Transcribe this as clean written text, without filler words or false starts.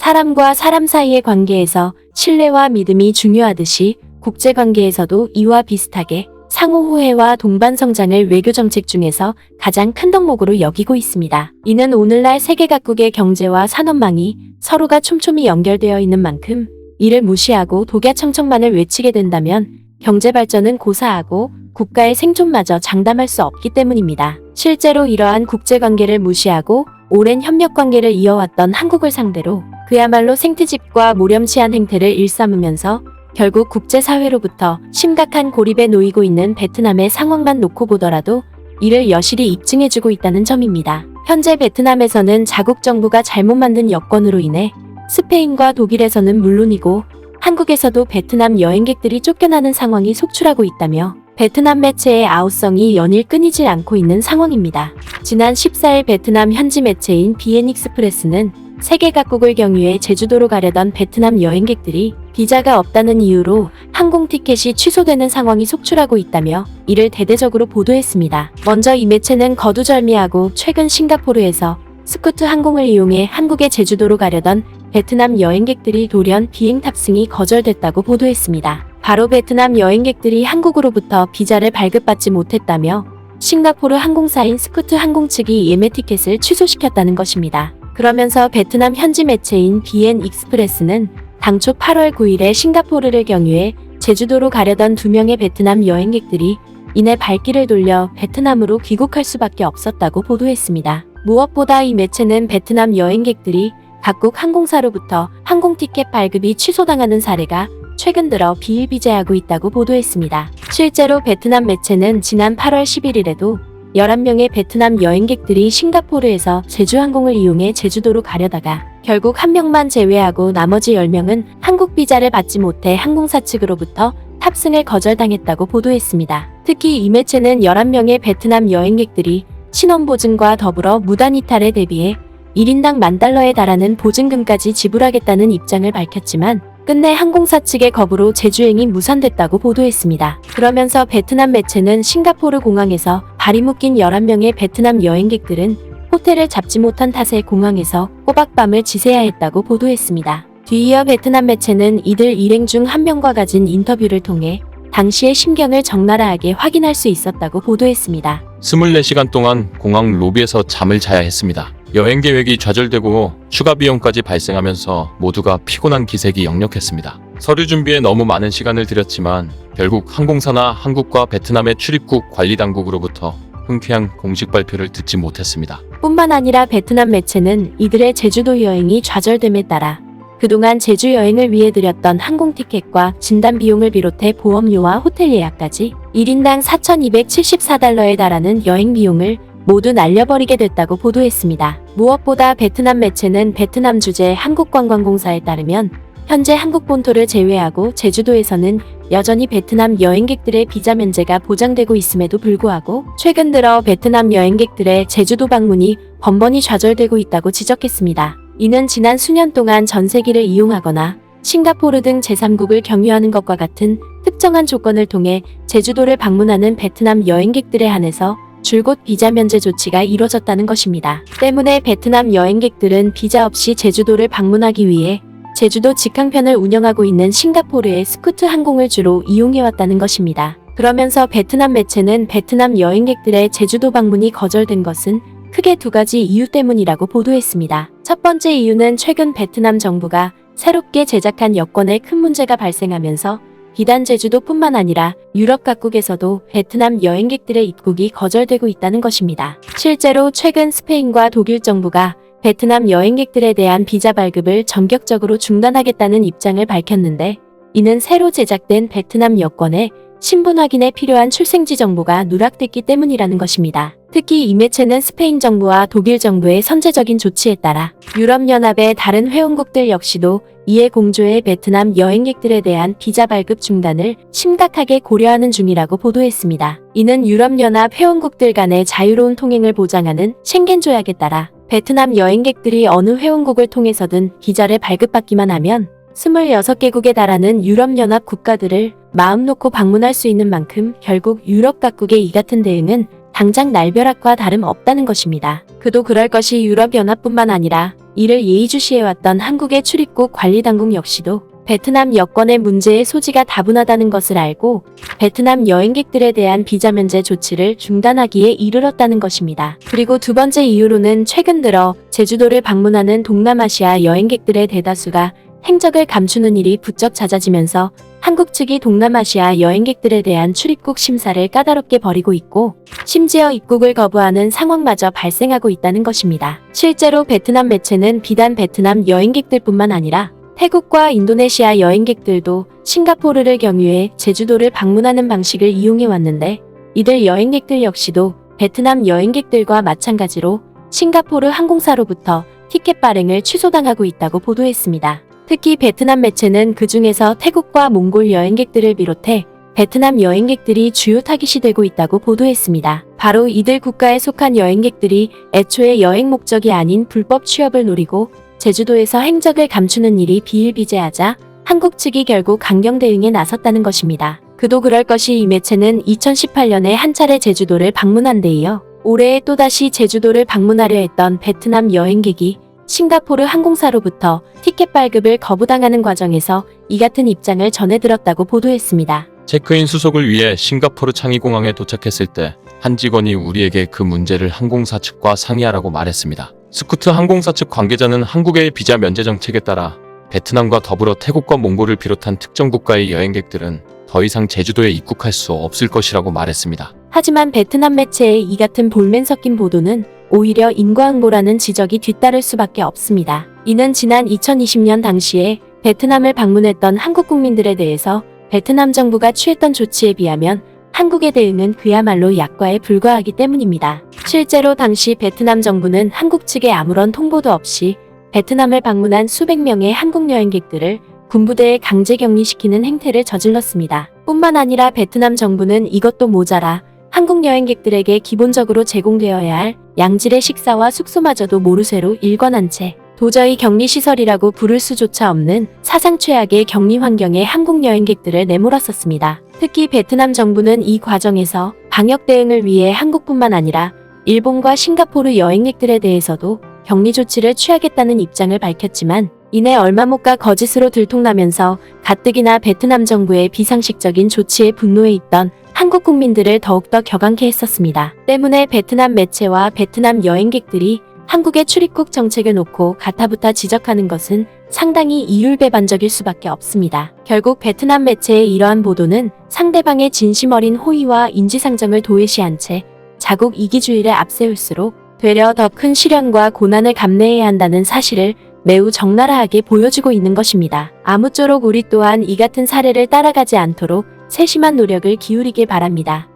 사람과 사람 사이의 관계에서 신뢰와 믿음이 중요하듯이 국제관계에서도 이와 비슷하게 상호호혜와 동반성장을 외교정책 중에서 가장 큰 덕목으로 여기고 있습니다. 이는 오늘날 세계 각국의 경제와 산업망이 서로가 촘촘히 연결되어 있는 만큼 이를 무시하고 독야청청만을 외치게 된다면 경제발전은 고사하고 국가의 생존마저 장담할 수 없기 때문입니다. 실제로 이러한 국제관계를 무시하고 오랜 협력관계를 이어왔던 한국을 상대로 그야말로 생트집과 모렴치한 행태를 일삼으면서 결국 국제사회로부터 심각한 고립에 놓이고 있는 베트남의 상황만 놓고 보더라도 이를 여실히 입증해주고 있다는 점입니다. 현재 베트남에서는 자국 정부가 잘못 만든 여건으로 인해 스페인과 독일에서는 물론이고 한국에서도 베트남 여행객들이 쫓겨나는 상황이 속출하고 있다며 베트남 매체의 아우성이 연일 끊이질 않고 있는 상황입니다. 지난 14일 베트남 현지 매체인 비엔익스프레스는 세계 각국을 경유해 제주도로 가려던 베트남 여행객들이 비자가 없다는 이유로 항공 티켓이 취소되는 상황이 속출하고 있다며 이를 대대적으로 보도했습니다. 먼저 이 매체는 거두절미하고 최근 싱가포르에서 스쿠트 항공을 이용해 한국의 제주도로 가려던 베트남 여행객들이 돌연 비행 탑승이 거절됐다고 보도했습니다. 바로 베트남 여행객들이 한국으로부터 비자를 발급받지 못했다며 싱가포르 항공사인 스쿠트 항공 측이 예매 티켓을 취소시켰다는 것입니다. 그러면서 베트남 현지 매체인 비엔 익스프레스는 당초 8월 9일에 싱가포르를 경유해 제주도로 가려던 2명의 베트남 여행객들이 이내 발길을 돌려 베트남으로 귀국할 수밖에 없었다고 보도했습니다. 무엇보다 이 매체는 베트남 여행객들이 각국 항공사로부터 항공티켓 발급이 취소당하는 사례가 최근 들어 비일비재하고 있다고 보도했습니다. 실제로 베트남 매체는 지난 8월 11일에도 11명의 베트남 여행객들이 싱가포르에서 제주항공을 이용해 제주도로 가려다가 결국 1명만 제외하고 나머지 10명은 한국 비자를 받지 못해 항공사 측으로부터 탑승을 거절당했다고 보도했습니다. 특히 이 매체는 11명의 베트남 여행객들이 신원보증과 더불어 무단 이탈에 대비해 1인당 $10,000에 달하는 보증금까지 지불하겠다는 입장을 밝혔지만 끝내 항공사 측의 거부로 제주행이 무산됐다고 보도했습니다. 그러면서 베트남 매체는 싱가포르 공항에서 발이 묶인 11명의 베트남 여행객들은 호텔을 잡지 못한 탓에 공항에서 꼬박 밤을 지새야 했다고 보도했습니다. 뒤이어 베트남 매체는 이들 일행 중 한 명과 가진 인터뷰를 통해 당시의 심경을 적나라하게 확인할 수 있었다고 보도했습니다. 24시간 동안 공항 로비에서 잠을 자야 했습니다. 여행 계획이 좌절되고 추가 비용까지 발생하면서 모두가 피곤한 기색이 역력했습니다. 서류 준비에 너무 많은 시간을 들였지만 결국 항공사나 한국과 베트남의 출입국 관리당국으로부터 흔쾌한 공식 발표를 듣지 못했습니다. 뿐만 아니라 베트남 매체는 이들의 제주도 여행이 좌절됨에 따라 그동안 제주 여행을 위해 들였던 항공 티켓과 진단 비용을 비롯해 보험료와 호텔 예약까지 1인당 $4,274에 달하는 여행 비용을 모두 날려버리게 됐다고 보도했습니다. 무엇보다 베트남 매체는 베트남 주재 한국관광공사에 따르면 현재 한국 본토를 제외하고 제주도에서는 여전히 베트남 여행객들의 비자 면제가 보장되고 있음에도 불구하고 최근 들어 베트남 여행객들의 제주도 방문이 번번이 좌절되고 있다고 지적했습니다. 이는 지난 수년 동안 전세기를 이용하거나 싱가포르 등 제3국을 경유하는 것과 같은 특정한 조건을 통해 제주도를 방문하는 베트남 여행객들에 한해서 줄곧 비자 면제 조치가 이뤄졌다는 것입니다. 때문에 베트남 여행객들은 비자 없이 제주도를 방문하기 위해 제주도 직항편을 운영하고 있는 싱가포르의 스쿠트 항공을 주로 이용해왔다는 것입니다. 그러면서 베트남 매체는 베트남 여행객들의 제주도 방문이 거절된 것은 크게 2가지 이유 때문이라고 보도했습니다. 첫 번째 이유는 최근 베트남 정부가 새롭게 제작한 여권에 큰 문제가 발생하면서 비단 제주도뿐만 아니라 유럽 각국에서도 베트남 여행객들의 입국이 거절되고 있다는 것입니다. 실제로 최근 스페인과 독일 정부가 베트남 여행객들에 대한 비자 발급을 전격적으로 중단하겠다는 입장을 밝혔는데 이는 새로 제작된 베트남 여권에 신분 확인에 필요한 출생지 정보가 누락됐기 때문이라는 것입니다. 특히 이 매체는 스페인 정부와 독일 정부의 선제적인 조치에 따라 유럽연합의 다른 회원국들 역시도 이에 공조해 베트남 여행객들에 대한 비자 발급 중단을 심각하게 고려하는 중이라고 보도했습니다. 이는 유럽연합 회원국들 간의 자유로운 통행을 보장하는 쉥겐 조약에 따라 베트남 여행객들이 어느 회원국을 통해서든 비자를 발급받기만 하면 26개국에 달하는 유럽연합 국가들을 마음 놓고 방문할 수 있는 만큼 결국 유럽 각국의 이 같은 대응은 당장 날벼락과 다름없다는 것입니다. 그도 그럴 것이 유럽연합뿐만 아니라 이를 예의주시해왔던 한국의 출입국 관리당국 역시도 베트남 여권의 문제의 소지가 다분하다는 것을 알고 베트남 여행객들에 대한 비자 면제 조치를 중단하기에 이르렀다는 것입니다. 그리고 두 번째 이유로는 최근 들어 제주도를 방문하는 동남아시아 여행객들의 대다수가 행적을 감추는 일이 부쩍 잦아지면서 한국 측이 동남아시아 여행객들에 대한 출입국 심사를 까다롭게 벌이고 있고 심지어 입국을 거부하는 상황마저 발생하고 있다는 것입니다. 실제로 베트남 매체는 비단 베트남 여행객들뿐만 아니라 태국과 인도네시아 여행객들도 싱가포르를 경유해 제주도를 방문하는 방식을 이용해 왔는데 이들 여행객들 역시도 베트남 여행객들과 마찬가지로 싱가포르 항공사로부터 티켓 발행을 취소당하고 있다고 보도했습니다. 특히 베트남 매체는 그 중에서 태국과 몽골 여행객들을 비롯해 베트남 여행객들이 주요 타깃이 되고 있다고 보도했습니다. 바로 이들 국가에 속한 여행객들이 애초에 여행 목적이 아닌 불법 취업을 노리고 제주도에서 행적을 감추는 일이 비일비재하자 한국 측이 결국 강경 대응에 나섰다는 것입니다. 그도 그럴 것이 이 매체는 2018년에 한 차례 제주도를 방문한 데 이어 올해에 또다시 제주도를 방문하려 했던 베트남 여행객이 싱가포르 항공사로부터 티켓 발급을 거부당하는 과정에서 이 같은 입장을 전해들었다고 보도했습니다. 체크인 수속을 위해 싱가포르 창의공항에 도착했을 때 한 직원이 우리에게 그 문제를 항공사 측과 상의하라고 말했습니다. 스쿠트 항공사 측 관계자는 한국의 비자 면제 정책에 따라 베트남과 더불어 태국과 몽골을 비롯한 특정 국가의 여행객들은 더 이상 제주도에 입국할 수 없을 것이라고 말했습니다. 하지만 베트남 매체의 이 같은 볼멘 섞인 보도는 오히려 인과응보라는 지적이 뒤따를 수밖에 없습니다. 이는 지난 2020년 당시에 베트남을 방문했던 한국 국민들에 대해서 베트남 정부가 취했던 조치에 비하면 한국의 대응은 그야말로 약과에 불과하기 때문입니다. 실제로 당시 베트남 정부는 한국 측에 아무런 통보도 없이 베트남을 방문한 수백 명의 한국 여행객들을 군부대에 강제 격리시키는 행태를 저질렀습니다. 뿐만 아니라 베트남 정부는 이것도 모자라 한국 여행객들에게 기본적으로 제공되어야 할 양질의 식사와 숙소마저도 모르쇠로 일관한 채 도저히 격리시설이라고 부를 수조차 없는 사상 최악의 격리 환경에 한국 여행객들을 내몰았었습니다. 특히 베트남 정부는 이 과정에서 방역 대응을 위해 한국뿐만 아니라 일본과 싱가포르 여행객들에 대해서도 격리 조치를 취하겠다는 입장을 밝혔지만 이내 얼마 못 가 거짓으로 들통나면서 가뜩이나 베트남 정부의 비상식적인 조치에 분노해 있던 한국 국민들을 더욱더 격앙케 했었습니다. 때문에 베트남 매체와 베트남 여행객들이 한국의 출입국 정책을 놓고 가타부타 지적하는 것은 상당히 이율배반적일 수밖에 없습니다. 결국 베트남 매체의 이러한 보도는 상대방의 진심 어린 호의와 인지상정을 도외시한 채 자국 이기주의를 앞세울수록 되려 더 큰 시련과 고난을 감내해야 한다는 사실을 매우 적나라하게 보여주고 있는 것입니다. 아무쪼록 우리 또한 이 같은 사례를 따라가지 않도록 세심한 노력을 기울이길 바랍니다.